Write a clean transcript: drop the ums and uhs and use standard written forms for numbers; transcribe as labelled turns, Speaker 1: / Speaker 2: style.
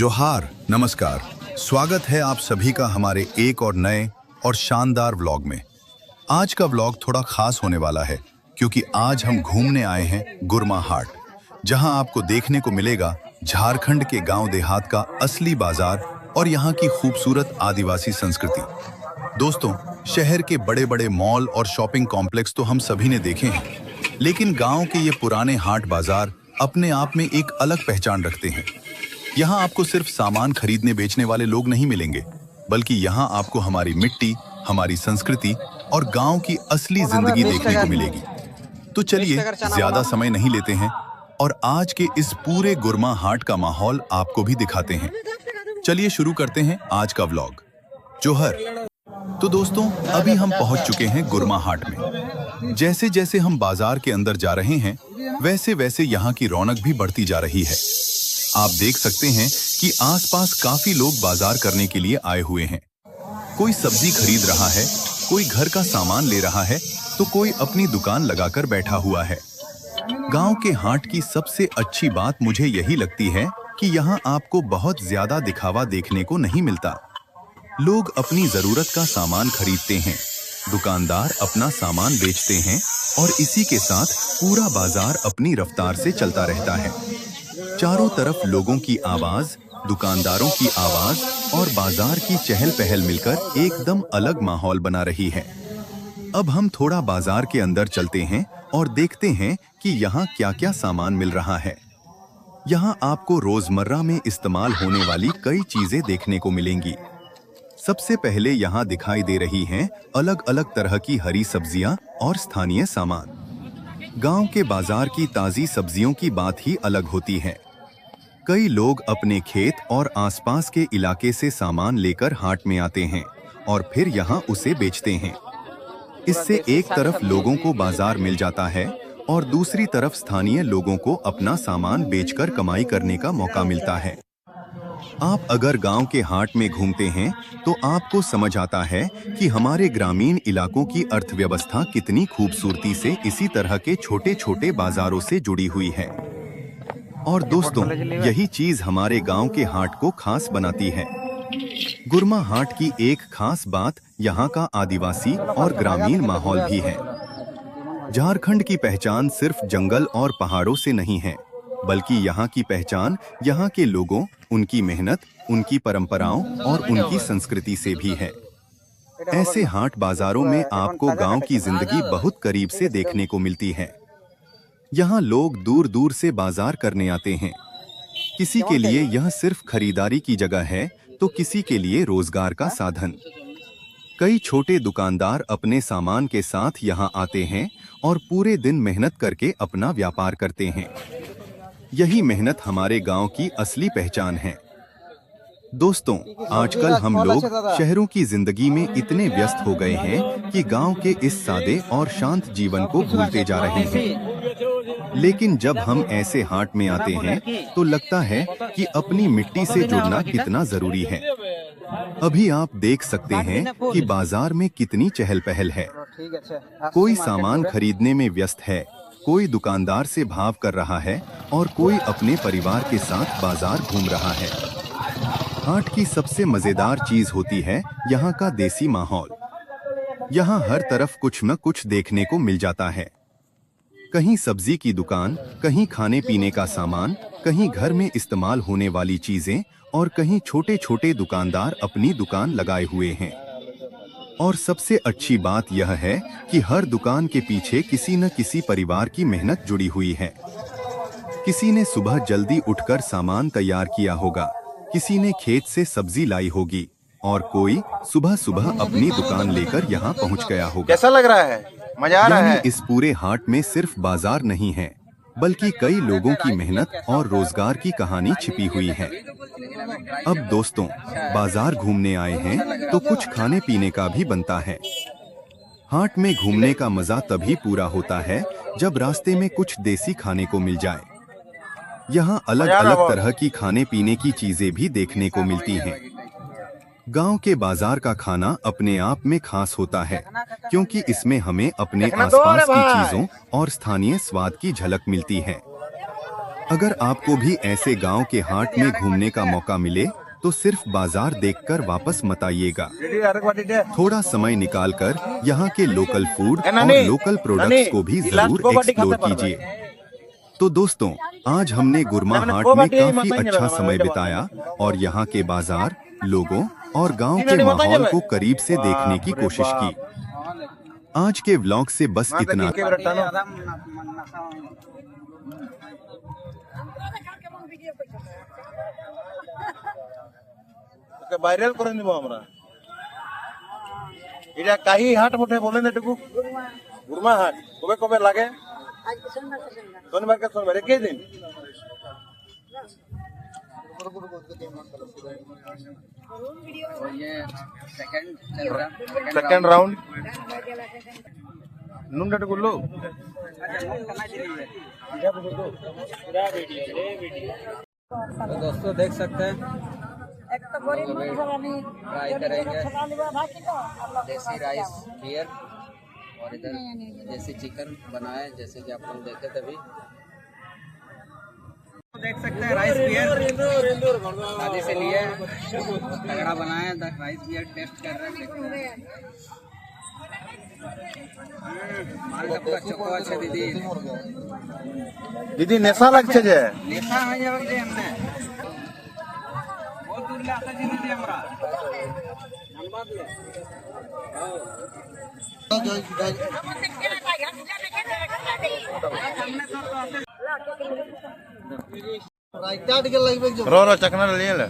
Speaker 1: जोहार, नमस्कार। स्वागत है आप सभी का हमारे एक और नए और शानदार व्लॉग में। आज का व्लॉग थोड़ा खास होने वाला है क्योंकि आज हम घूमने आए हैं गुरमा हाट, जहां आपको देखने को मिलेगा झारखंड के गांव देहात का असली बाजार और यहां की खूबसूरत आदिवासी संस्कृति। दोस्तों, शहर के बड़े बड़े मॉल और शॉपिंग कॉम्प्लेक्स तो हम सभी ने देखे हैं, लेकिन गांव के ये पुराने हाट बाजार अपने आप में एक अलग पहचान रखते हैं। यहाँ आपको सिर्फ सामान खरीदने बेचने वाले लोग नहीं मिलेंगे, बल्कि यहाँ आपको हमारी मिट्टी, हमारी संस्कृति और गांव की असली जिंदगी देखने को मिलेगी। तो चलिए ज्यादा समय नहीं लेते हैं और आज के इस पूरे गुरमा हाट का माहौल आपको भी दिखाते हैं। चलिए शुरू करते हैं आज का व्लॉग। जोहर। तो दोस्तों, अभी हम पहुंच चुके हैं गुरमा हाट में। जैसे जैसे हम बाजार के अंदर जा रहे हैं, वैसे वैसे यहाँ की रौनक भी बढ़ती जा रही है। आप देख सकते हैं कि आसपास काफी लोग बाजार करने के लिए आए हुए हैं। कोई सब्जी खरीद रहा है, कोई घर का सामान ले रहा है, तो कोई अपनी दुकान लगाकर बैठा हुआ है। गांव के हाट की सबसे अच्छी बात मुझे यही लगती है कि यहाँ आपको बहुत ज्यादा दिखावा देखने को नहीं मिलता। लोग अपनी जरूरत का सामान खरीदते हैं, दुकानदार अपना सामान बेचते हैं और इसी के साथ पूरा बाजार अपनी रफ्तार से चलता रहता है। चारों तरफ लोगों की आवाज, दुकानदारों की आवाज और बाजार की चहल पहल मिलकर एकदम अलग माहौल बना रही है। अब हम थोड़ा बाजार के अंदर चलते हैं और देखते हैं कि यहाँ क्या क्या सामान मिल रहा है। यहाँ आपको रोजमर्रा में इस्तेमाल होने वाली कई चीजें देखने को मिलेंगी। सबसे पहले यहाँ दिखाई दे रही हैं अलग अलग तरह की हरी सब्जियां और स्थानीय सामान। गांव के बाजार की ताजी सब्जियों की बात ही अलग होती है। कई लोग अपने खेत और आसपास के इलाके से सामान लेकर हाट में आते हैं और फिर यहाँ उसे बेचते हैं। इससे एक तरफ लोगों को बाजार मिल जाता है और दूसरी तरफ स्थानीय लोगों को अपना सामान बेचकर कमाई करने का मौका मिलता है। आप अगर गांव के हाट में घूमते हैं तो आपको समझ आता है कि हमारे ग्रामीण इलाकों की अर्थव्यवस्था कितनी खूबसूरती से इसी तरह के छोटे छोटे बाजारों से जुड़ी हुई है। और दोस्तों, यही चीज हमारे गांव के हाट को खास बनाती है। गुरमा हाट की एक खास बात यहाँ का आदिवासी और ग्रामीण माहौल भी है। झारखंड की पहचान सिर्फ जंगल और पहाड़ों से नहीं है, बल्कि यहाँ की पहचान यहाँ के लोगों, उनकी मेहनत, उनकी परंपराओं और उनकी संस्कृति से भी है। ऐसे हाट बाजारों में आपको गांव की जिंदगी बहुत करीब से देखने को मिलती है। यहाँ लोग दूर दूर से बाजार करने आते हैं। किसी के लिए यह सिर्फ खरीदारी की जगह है, तो किसी के लिए रोजगार का साधन। कई छोटे दुकानदार अपने सामान के साथ यहाँ आते हैं और पूरे दिन मेहनत करके अपना व्यापार करते हैं। यही मेहनत हमारे गांव की असली पहचान है। दोस्तों, आजकल हम लोग शहरों की जिंदगी में इतने व्यस्त हो गए हैं कि गांव के इस सादे और शांत जीवन को भूलते जा रहे हैं। लेकिन जब हम ऐसे हाट में आते हैं तो लगता है कि अपनी मिट्टी से जुड़ना कितना जरूरी है। अभी आप देख सकते हैं कि बाजार में कितनी चहल पहल है। कोई सामान खरीदने में व्यस्त है, कोई दुकानदार से भाव कर रहा है और कोई अपने परिवार के साथ बाजार घूम रहा है। हाट की सबसे मजेदार चीज होती है यहाँ का देसी माहौल। यहाँ हर तरफ कुछ न कुछ देखने को मिल जाता है। कहीं सब्जी की दुकान, कहीं खाने पीने का सामान, कहीं घर में इस्तेमाल होने वाली चीजें और कहीं छोटे छोटे दुकानदार अपनी दुकान लगाए हुए हैं। और सबसे अच्छी बात यह है कि हर दुकान के पीछे किसी न किसी परिवार की मेहनत जुड़ी हुई है। किसी ने सुबह जल्दी उठकर सामान तैयार किया होगा, किसी ने खेत से सब्जी लाई होगी और कोई सुबह सुबह अपनी दुकान लेकर यहाँ पहुँच गया होगा।
Speaker 2: कैसा लग रहा है? मजा आ रहा है?
Speaker 1: इस पूरे हाट में सिर्फ बाजार नहीं है, बल्कि कई लोगों की मेहनत और रोजगार की कहानी छिपी हुई है। अब दोस्तों, बाजार घूमने आए हैं तो कुछ खाने पीने का भी बनता है। हाट में घूमने का मजा तभी पूरा होता है जब रास्ते में कुछ देसी खाने को मिल जाए। यहाँ अलग अलग तरह की खाने पीने की चीजें भी देखने को मिलती हैं। गांव के बाजार का खाना अपने आप में खास होता है, क्योंकि इसमें हमें अपने आसपास की चीजों और स्थानीय स्वाद की झलक मिलती है। अगर आपको भी ऐसे गांव के हाट में घूमने का मौका मिले तो सिर्फ बाजार देखकर वापस मत आइएगा। थोड़ा समय निकालकर यहाँ के लोकल फूड और लोकल प्रोडक्ट्स को भी जरूर एक्सप्लोर कीजिए। तो दोस्तों, आज हमने गुरमा हाट में काफी अच्छा समय बिताया और यहाँ के बाजार, लोगों और गांव के माहौल को करीब से देखने की कोशिश की। आज के व्लॉग से बस इतना।
Speaker 2: ভাইরাল করে নিব আমরা। এটা কাহি হাট বটে বলেন এটুকু? গুরমা হাট কবে কবে লাগে? শনিবার কে শনিবার একই দিন। सेकंड राउंड नुंडा टुकु लो।
Speaker 3: तो दोस्तों देख सकते हैं ट्राई करेंगे देसी राइस बियर और इधर देसी चिकन बनाए जैसे कि आप लोग देखे तभी। देख सकते हैं राइस बियर शादी से लिए तगड़ा बनाए राइस बियर टेस्ट कर रहे हैं। माल का पूरा चोको আছে दीदी।
Speaker 2: दीदी नेशा লাগছে যে
Speaker 3: नेशा হয়ে যাবে যে हमने बहुत दूर ले आता दीदी हमरा धन्यवाद ले
Speaker 2: रो रो चखना लिए ले।